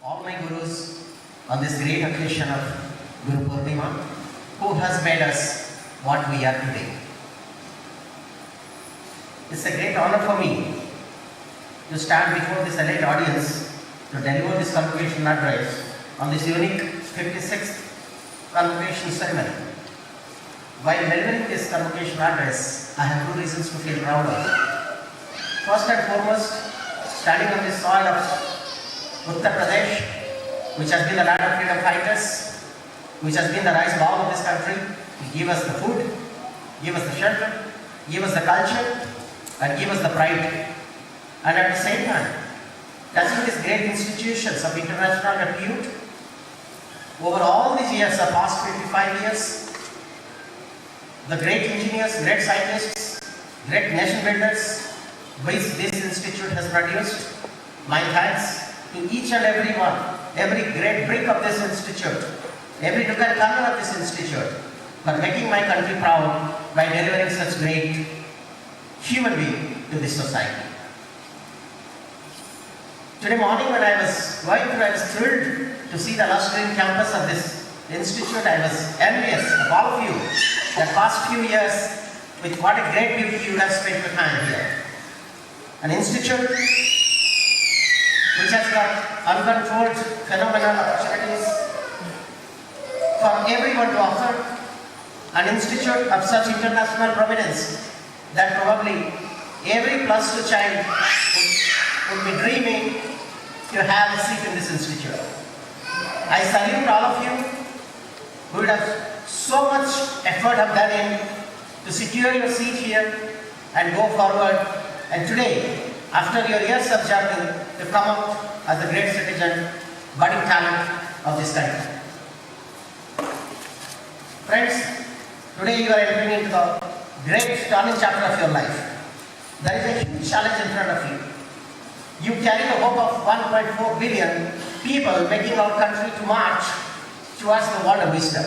all my gurus on this great occasion of Guru Purnima, who has made us what we are today. It's a great honor for me to stand before this elite audience to deliver this convocation address on this unique 56th Convocation ceremony. While delivering this convocation address, I have two reasons to feel proud of. First and foremost, standing on this soil of Uttar Pradesh, which has been the land of freedom fighters, which has been the rice bowl of this country, give us the food, give us the shelter, give us the culture, and give us the pride. And at the same time, touching these great institutions of international repute, over all these years, the past 25 years, the great engineers, great scientists, great nation builders, which this institute has produced, my thanks to each and every one, every great brick of this institute, every nook and corner of this institute, for making my country proud by delivering such great human being to this society. Today morning when I was going through, I was thrilled to see the lush green campus of this institute. I was envious of all of you that past few years with what a great beauty you have spent your time here. An institute which has got uncontrolled phenomenal opportunities for everyone to offer. An institute of such international prominence that probably every plus two child would be dreaming to have a seat in this institute. I salute all of you who would have so much effort have done in to secure your seat here and go forward. And today, after your years of journey, to come out as a great citizen, budding talent of this country. Friends, today you are entering into the great turning chapter of your life. There is a huge challenge in front of you. You carry the hope of 1.4 billion people making our country to march towards the world of wisdom.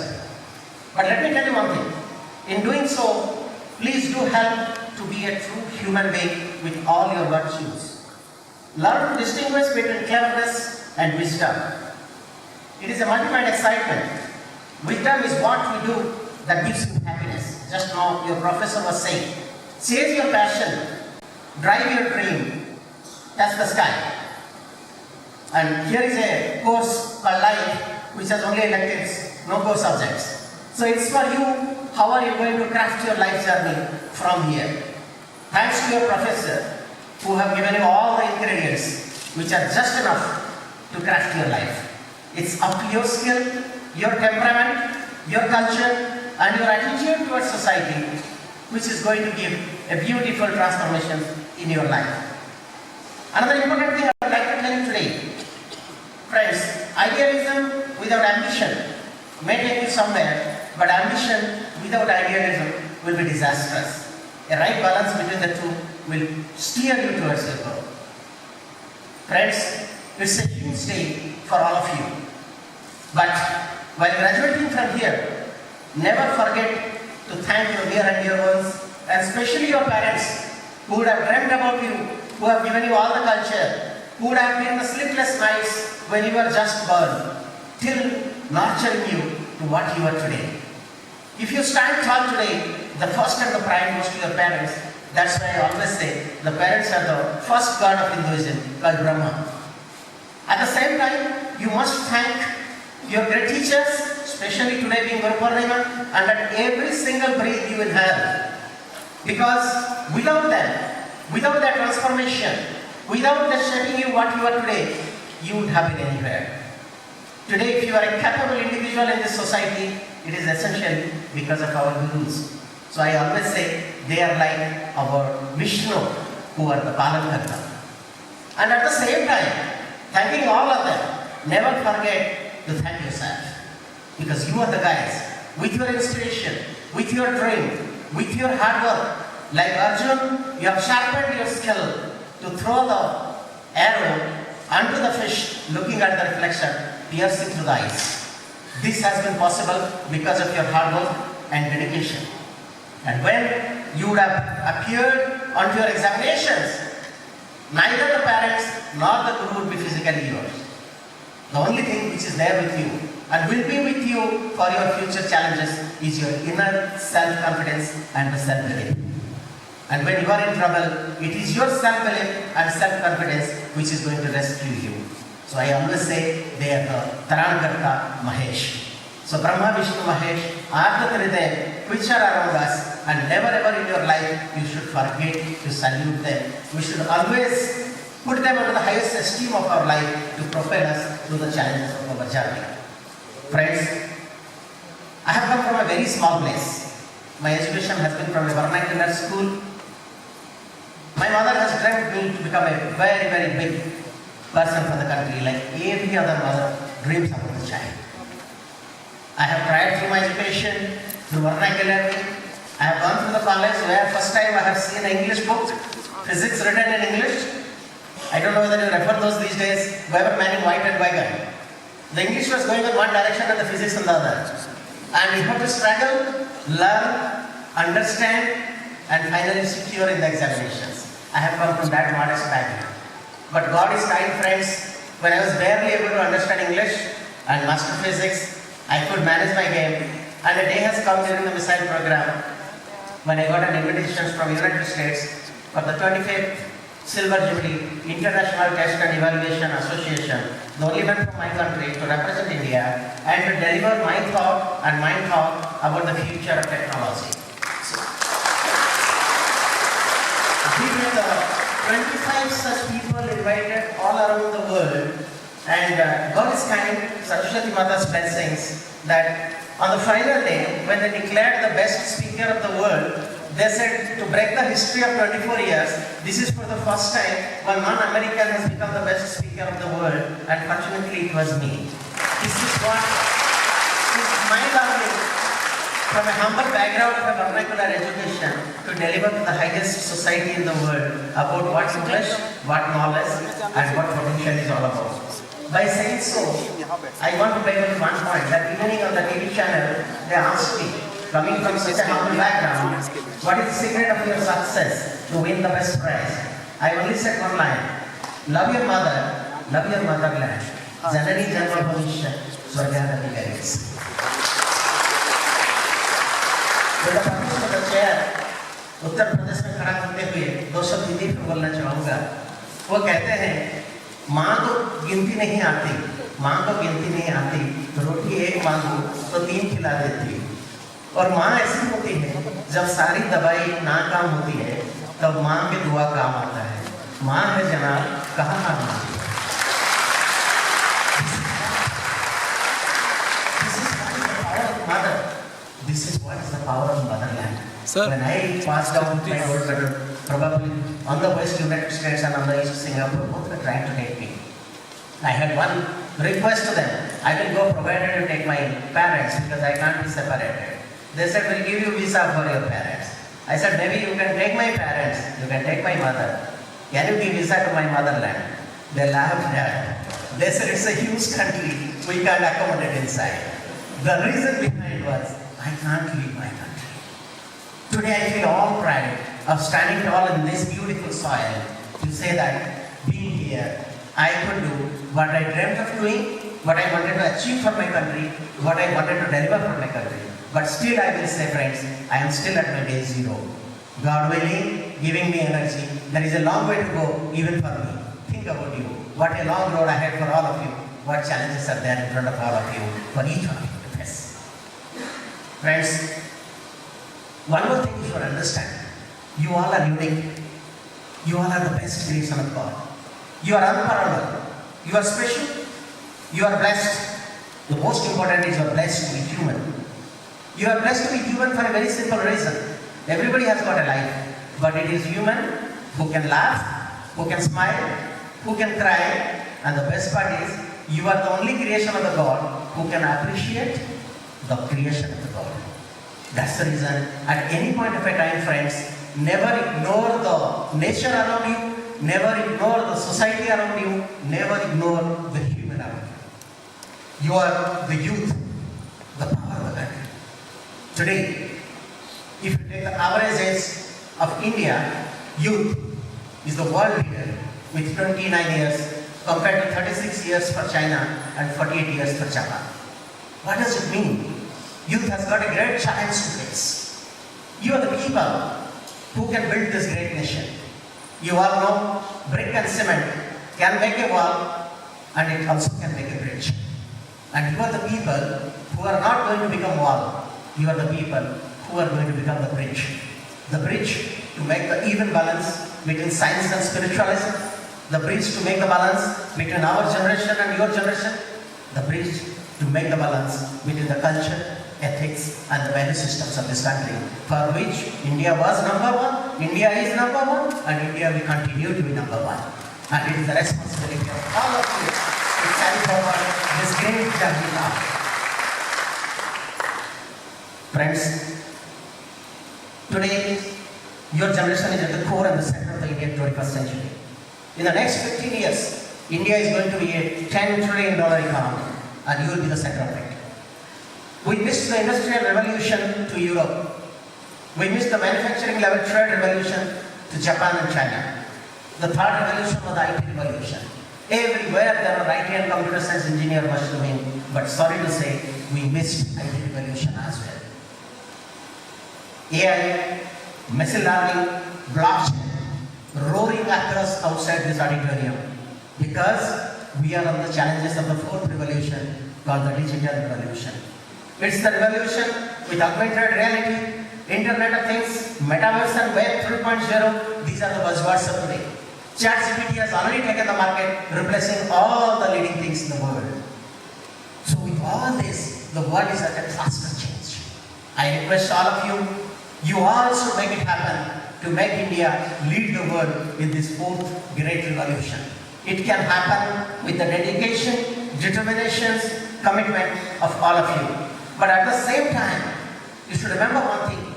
But let me tell you one thing. In doing so, please do help to be a true human being with all your virtues. Learn to distinguish between cleverness and wisdom. It is a multiplied excitement. Wisdom is what we do that gives you happiness. Just now your professor was saying, chase your passion, drive your dream, touch the sky. And here is a course called Life, which has only electives, no core subjects. So it's for you, how are you going to craft your life journey from here? Thanks to your professor, who have given you all the ingredients, which are just enough to craft your life. It's up to your skill, your temperament, your culture, and your attitude towards society, which is going to give a beautiful transformation in your life. Another important thing I would like to tell you today, friends, idealism without ambition may take you somewhere, but ambition without idealism will be disastrous. A right balance between the two will steer you towards your goal. Friends, it's a huge day for all of you. But while graduating from here, never forget to thank your near and dear ones, and especially your parents who would have dreamt about you, who have given you all the culture, who would have been the sleepless nights when you were just born, till nurturing you to what you are today. If you stand tall today, the first and the prime goes to your parents. That's why I always say the parents are the first god of Hinduism, called Bermo. At the same time, you must thank your great teachers, especially today being Guru Purnima, and at every single breath you inhale. Because without them, without that transformation, without that shaping you what you are today, you would have been anywhere. Today, if you are a capable individual in this society, it is essentially because of our gurus. So I always say they are like our Vishnu, who are the Palankarta. And at the same time, thanking all of them, never forget to thank yourself. Because you are the guys, with your inspiration, with your dream, with your hard work. Like Arjun, you have sharpened your skill to throw the arrow onto the fish, looking at the reflection, piercing through the eyes. This has been possible because of your hard work and dedication. And when you would have appeared onto your examinations, neither the parents nor the guru would be physically yours. The only thing which is there with you and will be with you for your future challenges is your inner self-confidence and the self-belief. And when you are in trouble, it is your self-belief and self-confidence which is going to rescue you. So I always say they are the Tarangarta Mahesh. So Brahma, Vishnu, Mahesh are the three them which are around us, and never ever in your life you should forget to salute them. We should always put them under the highest esteem of our life to propel us through the challenges of our journey. Friends, I have come from a very small place. My education has been from a vernacular school. My mother has dreamt me to become a very, very big person for the country, like every other mother dreams about the child. I have tried through my education, through vernacular. I have gone through the college where first time I have seen an English book, physics written in English. I don't know whether you refer those these days, Weber, Manning, White and Weigand. The English was going in one direction and the physics in the other. And you have to struggle, learn, understand, and finally secure in the examinations. I have come from that modest background. But God is kind, friends. When I was barely able to understand English and master physics, I could manage my game. And a day has come during the missile program when I got an invitation from United States for the 25th Silver Jubilee International Test and Evaluation Association, the only one from my country to represent India and to deliver my thought and my talk about the future of technology. We were 25 such people invited all around the world, and God is kind, Saraswati Mata's blessings, that on the final day, when they declared the best speaker of the world, they said to break the history of 24 years, this is for the first time one non-American has become the best speaker of the world, and fortunately it was me. This is what is my learning from a humble background of a vernacular education to deliver to the highest society in the world about what English, what knowledge, and what potential is all about. By saying so, I want to bring in one point. That evening on the TV channel, they asked me, coming from such a humble background, what is the secret of your success to win the best prize? I only said one line, love your mother, love your motherland. Janani Janma Bhavishya, Swargadati Garis. With the permission of the chair, Uttar Pradesh में खड़ा होते हुए दो शब्द हिंदी में बोलना चाहूँगा। वो कहते हैं, माँ को गिनती नहीं आती, माँ को गिनती नहीं आती, तो रोटी एक मांगो तो 3 खिला देती। और माँ ऐसी होती है, जब सारी दवाई नाकाम होती है, तब माँ की दुआ काम आता है। माँ है जनाब, कहाँ काम आती है? This is what is the power of motherland. Sir, when I passed out my old brother, probably on the West United States and on the East Singapore, both were trying to take me. I had one request to them. I will go provided you take my parents because I can't be separated. They said, we'll give you visa for your parents. I said, maybe you can take my parents, you can take my mother. Can you give visa to my motherland? They laughed at it. They said, it's a huge country, we can't accommodate inside. The reason behind was, I can't leave my country. Today I feel all pride of standing tall in this beautiful soil to say that being here, I could do what I dreamt of doing, what I wanted to achieve for my country, what I wanted to deliver for my country. But still I will say, friends, I am still at my day zero. God willing, giving me energy. There is a long way to go even for me. Think about you. What a long road ahead for all of you. What challenges are there in front of all of you, for each one of you. Friends, one more thing you should understand. You all are unique. You all are the best creation of God. You are unparalleled. You are special. You are blessed. The most important is you are blessed to be human. You are blessed to be human for a very simple reason. Everybody has got a life, but it is human who can laugh, who can smile, who can cry, and the best part is you are the only creation of the God who can appreciate the creation of the God. That's the reason at any point of a time, friends, never ignore the nature around you, never ignore the society around you, never ignore the human around you. You are the youth, the power of the country. Today, if you take the average age of India, youth is the world leader with 29 years compared to 36 years for China and 48 years for Japan. What does it mean? Youth has got a great challenge to face. You are the people who can build this great nation. You all know brick and cement can make a wall and it also can make a bridge. And you are the people who are not going to become wall. You are the people who are going to become the bridge. The bridge to make the even balance between science and spiritualism. The bridge to make the balance between our generation and your generation. The bridge to make the balance between the culture, ethics and the value systems of this country, for which India was number one, India is number one, and India will continue to be number one. And it is the responsibility of all of you to carry forward this great journey now. Friends, today your generation is at the core and the center of the Indian 21st century. In the next 15 years, India is going to be a $10 trillion economy, and you will be the center of it. We missed the industrial revolution to Europe. We missed the manufacturing level trade revolution to Japan and China. The third revolution was the IT revolution. Everywhere there were IT and computer science engineers mushrooming, but sorry to say, we missed IT revolution as well. AI, machine learning, blockchain, roaring across outside this auditorium, because we are on the challenges of the fourth revolution called the digital revolution. It's the revolution with augmented reality, Internet of Things, Metaverse and Web 3.0. These are the buzzwords of today. ChatGPT has already taken the market, replacing all the leading things in the world. So with all this, the world is at a faster change. I request all of you, you also make it happen to make India lead the world in this fourth great revolution. It can happen with the dedication, determination, commitment of all of you. But at the same time, you should remember one thing,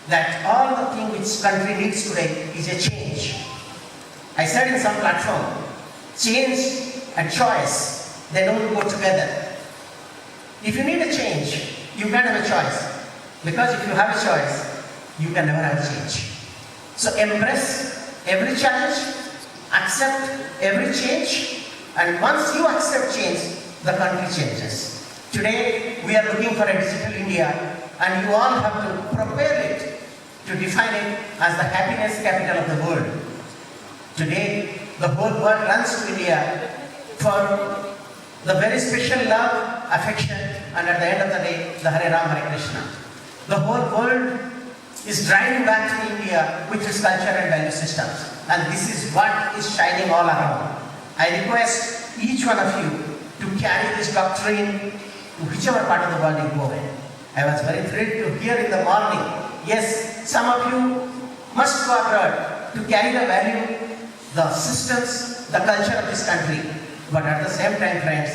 that all the thing which country needs today is a change. I said in some platform, change and choice, they don't go together. If you need a change, you can't have a choice. Because if you have a choice, you can never have a change. So embrace every challenge, accept every change, and once you accept change, the country changes. Today, we are looking for a digital India, and you all have to prepare it to define it as the happiness capital of the world. Today, the whole world runs to India for the very special love, affection, and at the end of the day, the Hare Ram, Hare Krishna. The whole world is driving back to India with its culture and value systems. And this is what is shining all around. I request each one of you to carry this doctrine to whichever part of the world you go in. I was very thrilled to hear in the morning, yes, some of you must go abroad to carry the value, the systems, the culture of this country. But at the same time, friends,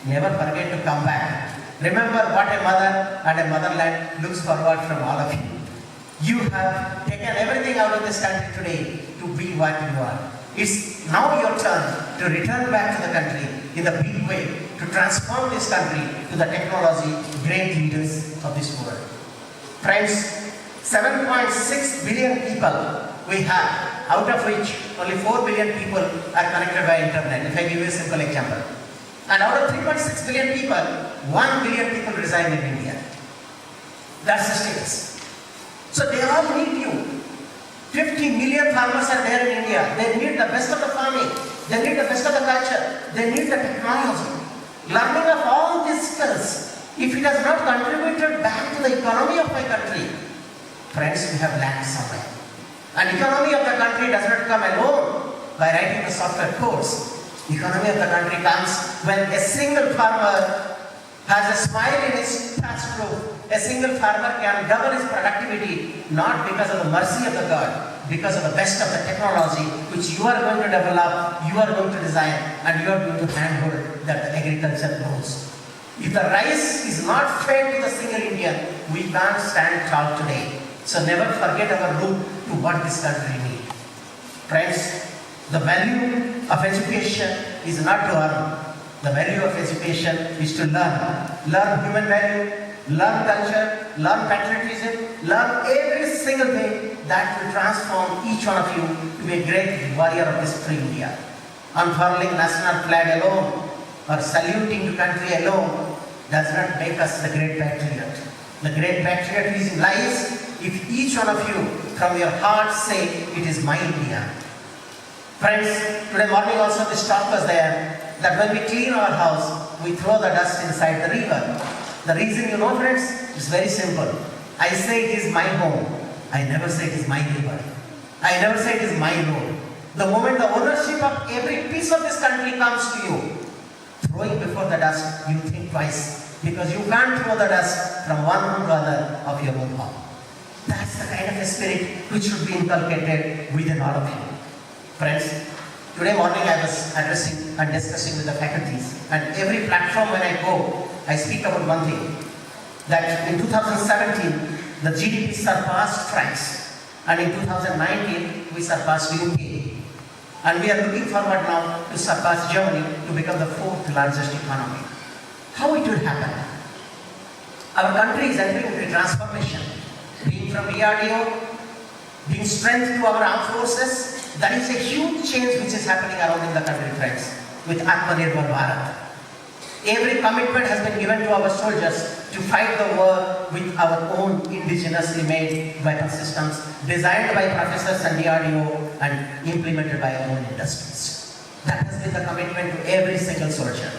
never forget to come back. Remember what a mother and a motherland looks forward from all of you. You have taken everything out of this country today to be what you are. It's now your turn to return back to the country in a big way, to transform this country to the technology great leaders of this world. Friends, 7.6 billion people we have, out of which only 4 billion people are connected by internet, if I give you a simple example. And out of 3.6 billion people, 1 billion people reside in India. That's the status. So they all need you. 50 million farmers are there in India. They need the best of the farming. They need the best of the culture. They need the technology. Learning of all these skills, if it has not contributed back to the economy of my country, friends, we have lacked somewhere. And economy of the country does not come alone by writing the software codes. Economy of the country comes when a single farmer has a smile in his thatch roof. A single farmer can double his productivity, not because of the mercy of the God, because of the best of the technology which you are going to develop, you are going to design, and you are going to handhold that the agriculture grows. If the rice is not fed to the single Indian, we can't stand tall today. So never forget our root to what this country needs. Friends, the value of education is not to earn. The value of education is to learn. Learn human value, learn culture, learn patriotism, learn every single thing that will transform each one of you to be a great warrior of this free India. Unfurling national flag alone or saluting to country alone does not make us the great patriot. The great patriotism lies if each one of you from your heart say, it is my India. Friends, today morning also this talk was there, that when we clean our house, we throw the dust inside the river. The reason, you know friends, is very simple. I say it is my home. I never say it is my river. I never say it is my road. The moment the ownership of every piece of this country comes to you, throwing before the dust, you think twice, because you can't throw the dust from one home to another of your own home. That's the kind of a spirit which should be inculcated within all of you. Friends, today morning I was addressing and discussing with the faculties, and every platform when I go, I speak about one thing, that in 2017, the GDP surpassed France, and in 2019, we surpassed UK. And we are looking forward now to surpass Germany to become the fourth largest economy. How it will happen? Our country is entering into a transformation, being from DRDO, being strength to our armed forces. That is a huge change which is happening around in the country, friends, with Atmanirbhar Bharat. Every commitment has been given to our soldiers to fight the war with our own indigenously made weapon systems, designed by professors and DRDO and implemented by our own industries. That has been the commitment to every single soldier.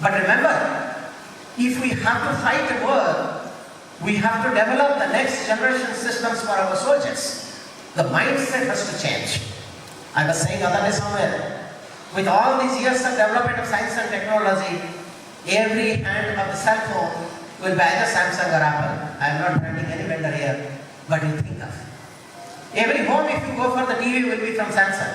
But remember, if we have to fight a war, we have to develop the next generation systems for our soldiers. The mindset has to change. I was saying other day somewhere, with all these years of development of science and technology, every hand of the cell phone will be either Samsung or Apple. I am not branding any vendor here, but you think of. Every home, if you go for the TV, will be from Samsung.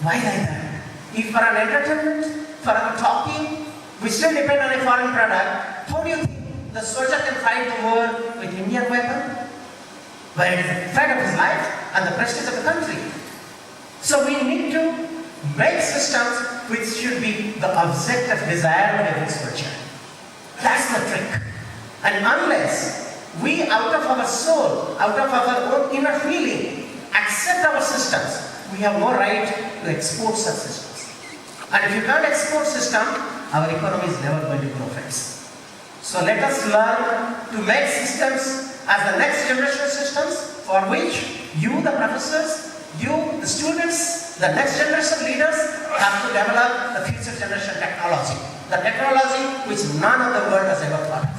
Why like that? If for an entertainment, for our talking, we still depend on a foreign product, how do you think the soldier can fight the war with Indian weapon? Where it is the threat of his life and the prestige of the country. So we need to make systems which should be the object of desire of every soldier. That's the trick. And unless we, out of our soul, out of our own inner feeling, accept our systems, we have no right to export such systems. And if you can't export system, our economy is never going to grow, friends. So let us learn to make systems as the next generation systems for which you, the professors, you, the students, the next generation leaders have to develop the future generation technology. The technology which none of the world has ever thought of.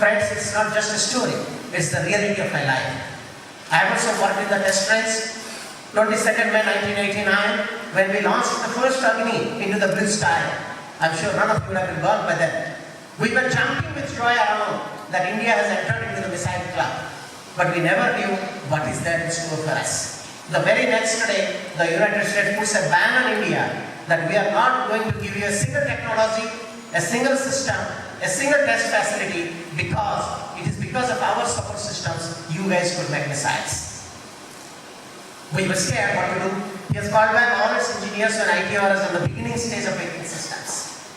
Friends, it's not just a story, it's the reality of my life. I have also worked in the test range. 22nd May 1989, when we launched the first Agni into the blue sky. I'm sure none of you would have been born by then. We were jumping with joy around that India has entered into the missile club. But we never knew what is there in store for us. The very next day, the United States puts a ban on India that we are not going to give you a single technology, a single system, a single test facility, because it is because of our support systems you guys could make missiles. We were scared what to do. He has called back all its engineers and ITRs in the beginning stage of making systems.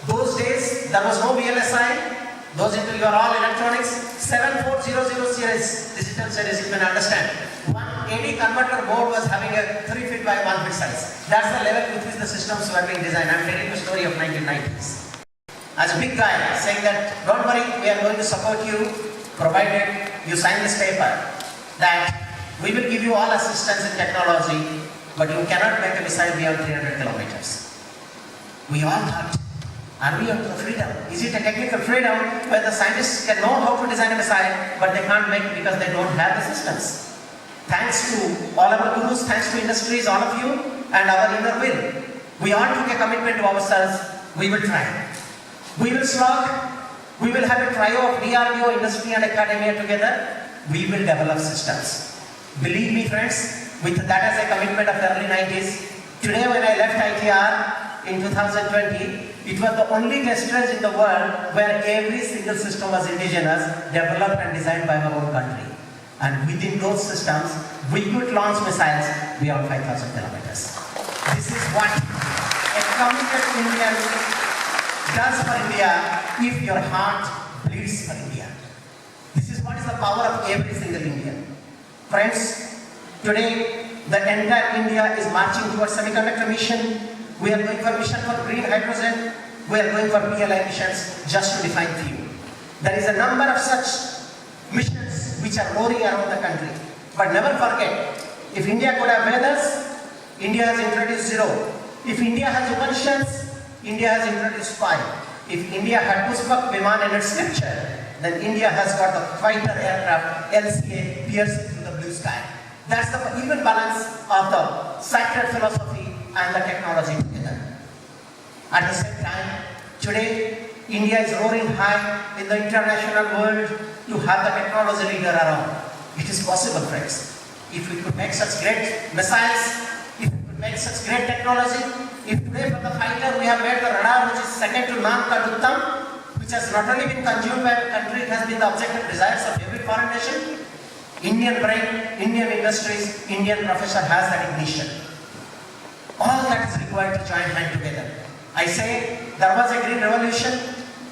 Those days, there was no VLSI. Those until you are all electronics. 7400 series, digital series, you can understand. One AD converter board was having a 3 feet by 1 feet size. That's the level with which the systems were being designed. I'm telling you the story of 1990s. As a big guy saying that, don't worry, we are going to support you, provided you sign this paper, that we will give you all assistance in technology, but you cannot make a missile beyond 300 kilometers. We all thought, are we up to freedom? Is it a technical freedom where the scientists can know how to design a missile, but they can't make it because they don't have the systems? Thanks to all our gurus, thanks to industries, all of you, and our inner will, we all took a commitment to ourselves, we will try. We will slog, we will have a trio of DRDO, industry and academia together, we will develop systems. Believe me friends, with that as a commitment of the early 90s, today when I left ITR in 2020, it was the only test range in the world where every single system was indigenous, developed and designed by our own country. And within those systems, we could launch missiles beyond 5,000 kilometers. This is what a committed Indian does for India if your heart bleeds for India. This is what is the power of every single Indian. Friends, today the entire India is marching towards semiconductor mission. We are going for mission for green hydrogen. We are going for PLI missions, just to define few. There is a number of such missions which are roaring around the country. But never forget, if India could have weathers, India has introduced 0. If India has Upanishads, India has introduced 5. If India had Pushpak Viman in its scripture, then India has got the fighter aircraft LCA piercing through the blue sky. That's the even balance of the sacred philosophy and the technology together. At the same time, today India is roaring high in the international world to have the technology leader around. It is possible, friends. If we could make such great missiles, if we could make such great technology, if today for the fighter we have made the radar which is second to none called Uttam, which has not only been consumed by a country, it has been the objective desires of every foreign nation. Indian brain, Indian industries, Indian professor has that ignition. All that is required to join hand together. I say, there was a green revolution,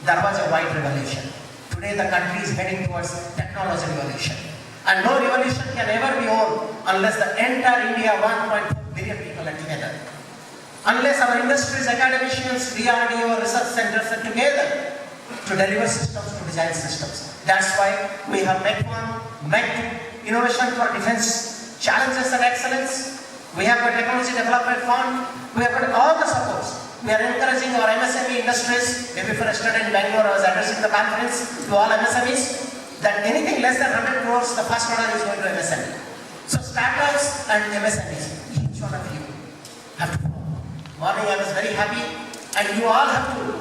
there was a white revolution. Today the country is heading towards technology revolution. And no revolution can ever be won unless the entire India, 1.4 billion people are together. Unless our industries, academicians, DRDO, research centers are together to deliver systems, to design systems. That's why we have M.Tech, Innovation for Defense Challenges and Excellence. We have a Technology Development Fund. We have got all the supports. We are encouraging our MSME industries. Maybe for a student in Bangalore, I was addressing the conference to all MSMEs that anything less than 100 crores, the first order is going to MSME. So startups and MSMEs, each one of you have to follow. Morning I was very happy, and you all have to,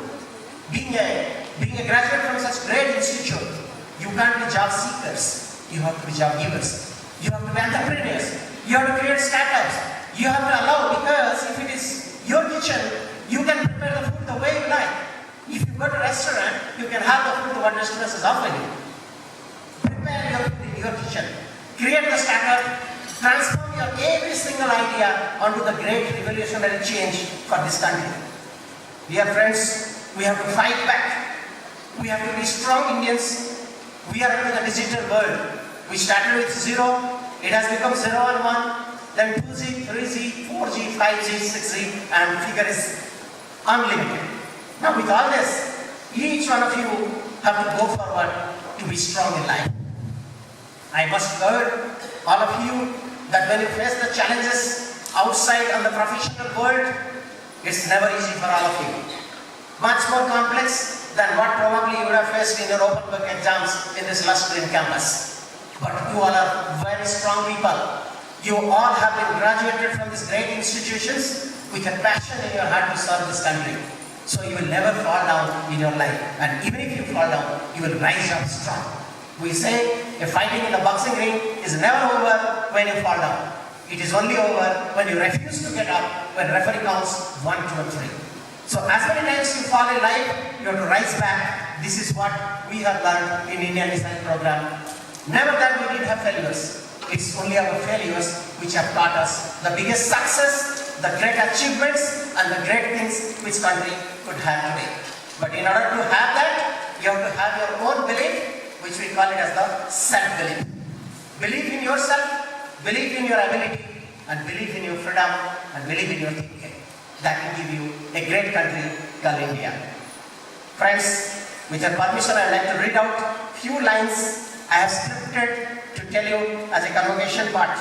being a graduate from such great institute, you can't be job seekers, you have to be job givers. You have to be entrepreneurs, you have to create startups, you have to allow, because if it is your kitchen, you can prepare the food the way you like. If you go to a restaurant, you can have the food what restaurant is offering you. Prepare your food in your kitchen. Create the startup. Transform your every single idea onto the great revolutionary change for this country. Dear friends, we have to fight back. We have to be strong Indians. We are into the digital world. We started with 0. It has become 0 and 1. Then 2G, 3G, 4G, 5G, 6G, and figure is unlimited. Now with all this, each one of you have to go forward to be strong in life. I must urge all of you that when you face the challenges outside on the professional world, it's never easy for all of you. Much more complex than what probably you would have faced in your open book exams in this last green campus. But you all are very strong people. You all have been graduated from these great institutions with a passion in your heart to serve this country. So you will never fall down in your life. And even if you fall down, you will rise up strong. We say a fighting in the boxing ring is never over when you fall down. It is only over when you refuse to get up, when referee counts 1, 2, and 3. So as many times you fall in life, you have to rise back. This is what we have learned in Indian Design Program. Never that we did have failures. It's only our failures which have taught us the biggest success, the great achievements, and the great things which country could have today. But in order to have that, you have to have your own belief, which we call it as the self-belief. Believe in yourself, believe in your ability, and believe in your freedom, and believe in your thinking. That will give you a great country called India. Friends, with your permission, I would like to read out few lines I have scripted to tell you as a convocation part.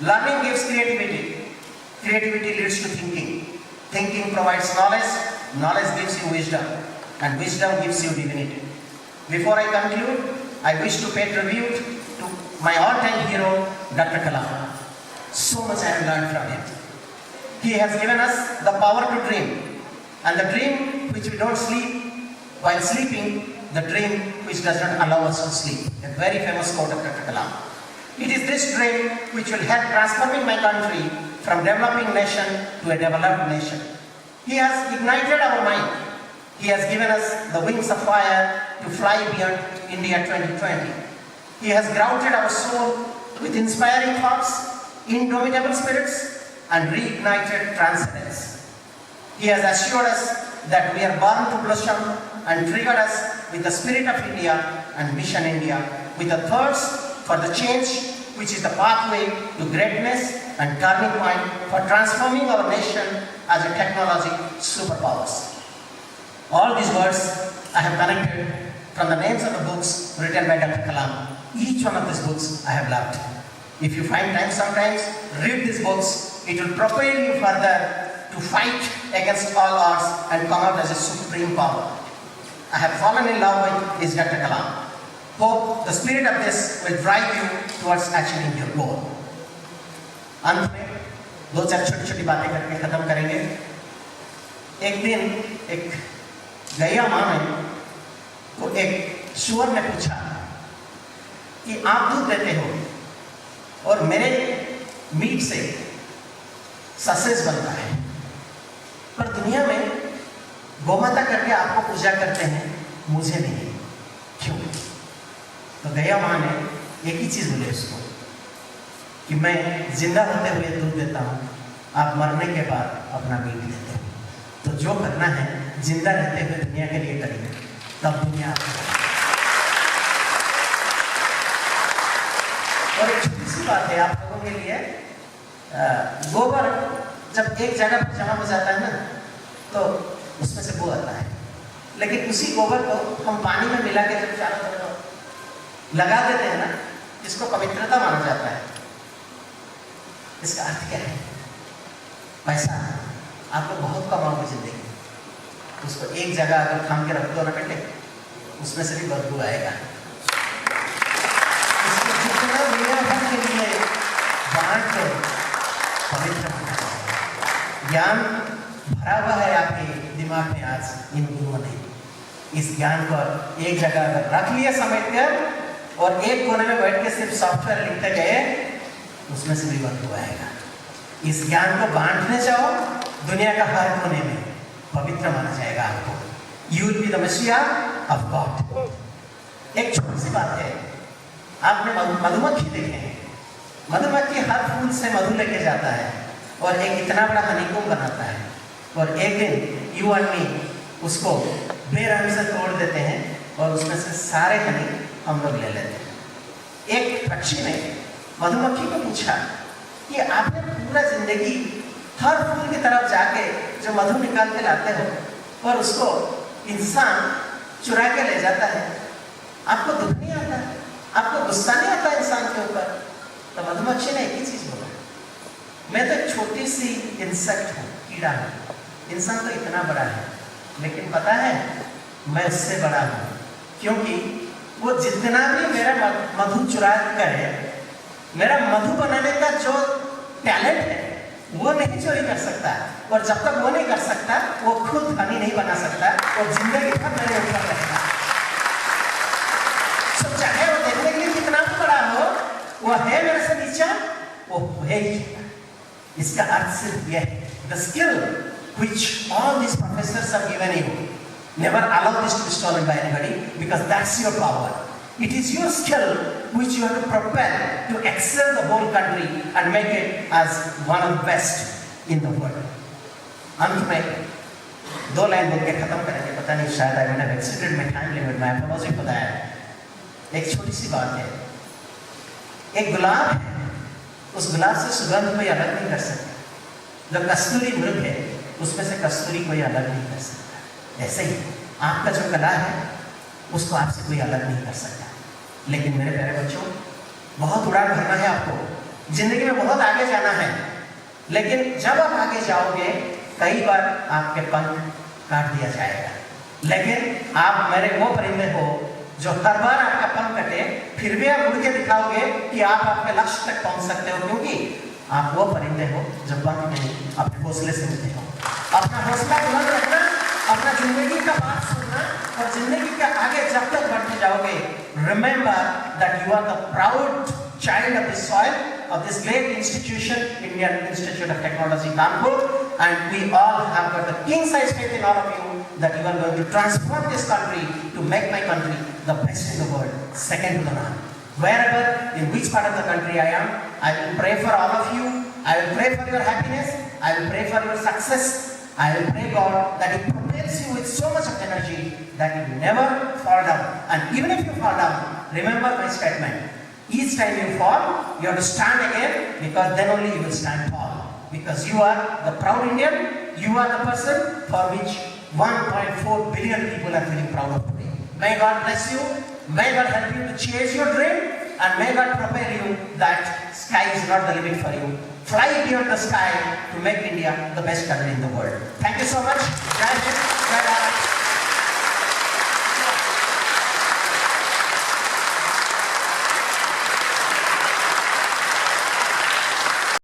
Learning gives creativity. Creativity leads to thinking. Thinking provides knowledge. Knowledge gives you wisdom. And wisdom gives you divinity. Before I conclude, I wish to pay tribute to my all-time hero, Dr. Kalam. So much I have learned from him. He has given us the power to dream. And the dream which we don't sleep, while sleeping, the dream which does not allow us to sleep. A very famous quote of Dr. Kalam. It is this dream which will help transforming my country from developing nation to a developed nation. He has ignited our mind. He has given us the wings of fire to fly beyond India 2020. He has grounded our soul with inspiring thoughts, indomitable spirits, and reignited transcendence. He has assured us that we are born to blossom and triggered us with the spirit of India and Mission India, with a thirst for the change which is the pathway to greatness and turning point for transforming our nation as a technology superpowers. All these words I have connected from the names of the books written by Dr. Kalam. Each one of these books I have loved. If you find time sometimes, read these books. It will propel you further to fight against all odds and come out as a supreme power. I have fallen in love with is Dr. Kalam. Hope the spirit of this will drive you towards achieving your goal. अंत में दो चार छोटी-छोटी बातें करके खत्म करेंगे। एक दिन एक गैया माँ ने को एक सुअर ने पूछा कि आप दूध देते हो और मेरे मीट से ससेज बनता है, पर दुनिया में गोमाता करके आपको पूजा करते हैं, मुझे नहीं, क्यों? तो गैया माँ ने एक ही चीज बोले उसको कि मैं जिंदा होते हुए दूध देता हूँ, आप मरने के बाद अपना मीट लेते हो, तो जो करना है जिंदा रहते हुए दुनिया के लिए करिए, तब दुनिया। और एक छोटी सी बात है आप लोगों के लिए, गोबर जब एक जगह पर जमा हो जाता है ना, तो उसमें से बू आता है, लेकिन उसी गोबर को हम पानी में मिला के जब चारों तरफ लगा देते हैं ना, इसको पवित्रता माना जाता है। इसका अर्थ क्या है? पैसा आप लोग बहुत कमाओगे जिंदगी, उसको एक जगह अगर थाम के रख दो ना बेटे, उसमें से भी बदबू आएगा। इसको जितना दुनिया भर के लिए बांट दो, पवित्र माना जाएगा। ज्ञान भरा हुआ है आपके दिमाग में आज इन गुरुओं ने, इस ज्ञान को एक जगह अगर रख लिया समेट कर और एक कोने में बैठ के सिर्फ सॉफ्टवेयर लिखते गए, उसमें से भी बदबू आएगा। इस ज्ञान को बांटने जाओ दुनिया का हर कोने में, पवित्र माना जाएगा आपको। You will be the Messiah of God. एक छोटी सी बात है, आपने मधुमक्खी देखे हैं, मधुमक्खी हर फूल से मधु लेके जाता है और एक इतना बड़ा हनीकॉम्ब बनाता है, और एक दिन यू एंड मी उसको बेरहमी से तोड़ देते हैं और उसमें से सारे हनी हम लोग ले लेते हैं। एक पक्षी ने मधुमक्खी को पूछा कि आपने पूरा जिंदगी हर फूल की तरफ जाके जो मधु निकाल के लाते हो और उसको इंसान चुरा के ले जाता है, आपको दुख नहीं आता, आपको गुस्सा नहीं आता इंसान के ऊपर? तो मधुमक्खी ने एक ही चीज बोला, मैं तो एक छोटी सी इंसेक्ट हूँ, कीड़ा हूँ, इंसान तो इतना बड़ा है, लेकिन पता है मैं उससे बड़ा हूँ, क्योंकि वो जितना भी मेरा मधु चुरा कर है, मेरा मधु बनाने का जो टैलेंट है वो नहीं चोरी कर सकता, और जब तक वो नहीं कर सकता वो खुद हनी नहीं बना सकता, और जिंदगी भर मेरे ऊपर रहता। तो चाहे वो देखने के लिए कितना भी बड़ा हो, वो है मेरे से नीचा, वो है ही। इसका अर्थ सिर्फ यह है, the skill which all these professors have given you, never allow this to be stolen by anybody, because that's your power. It is your skill which you have to propel to excel the whole country and make it as one of the best in the world. अंत में दो line बोल के खत्म करेंगे, पता नहीं शायद आई मैंने एक्सीडेंट में टाइम लिमिट में अपोलॉजी बताया। एक छोटी सी बात है, एक गुलाब है, उस गुलाब से सुगंध कोई अलग नहीं कर सकता, जो कस्तूरी मृग है उसमें से कस्तूरी कोई अलग नहीं कर सकता। ऐसे ही आपका जो कला है उसको आपसे कोई अलग नहीं कर सकता। लेकिन मेरे प्यारे बच्चों, बहुत उड़ान भरना है आपको, जिंदगी में बहुत आगे जाना है, लेकिन जब आप आगे जाओगे कई बार आपके पंख काट दिया जाएगा, लेकिन आप मेरे वो परिंदे हो जो हर बार आपका पंख कटे फिर भी आप उड़ के दिखाओगे कि आप आपके लक्ष्य तक पहुंच सकते हो, क्योंकि आप वो परिंदे हो जो पंख नहीं अपने हौसले से उड़ते हो। अपना हौसला बुलंद रखना, अपना जिंदगी का बात सुनना, और जिंदगी के आगे जब तक बढ़ते जाओगे, remember that you are the proud child of this soil, of this great institution, Indian Institute of Technology Kanpur, and we all have got the king-size faith in all of you that you are going to transform this country to make my country the best in the world, second to the none. Wherever, in which part of the country I am, I will pray for all of you. I will pray for your happiness. I will pray for your success. I will pray God that He propels you with so much of energy that you never fall down. And even if you fall down, remember my statement. Each time you fall, you have to stand again, because then only you will stand tall. Because you are the proud Indian, you are the person for which 1.4 billion people are feeling proud of today. May God bless you, may God help you to chase your dream, and may God prepare you that sky is not the limit for you. Fly beyond the sky to make India the best country in the world. Thank you so much. Jai Hind, Jai Bharat.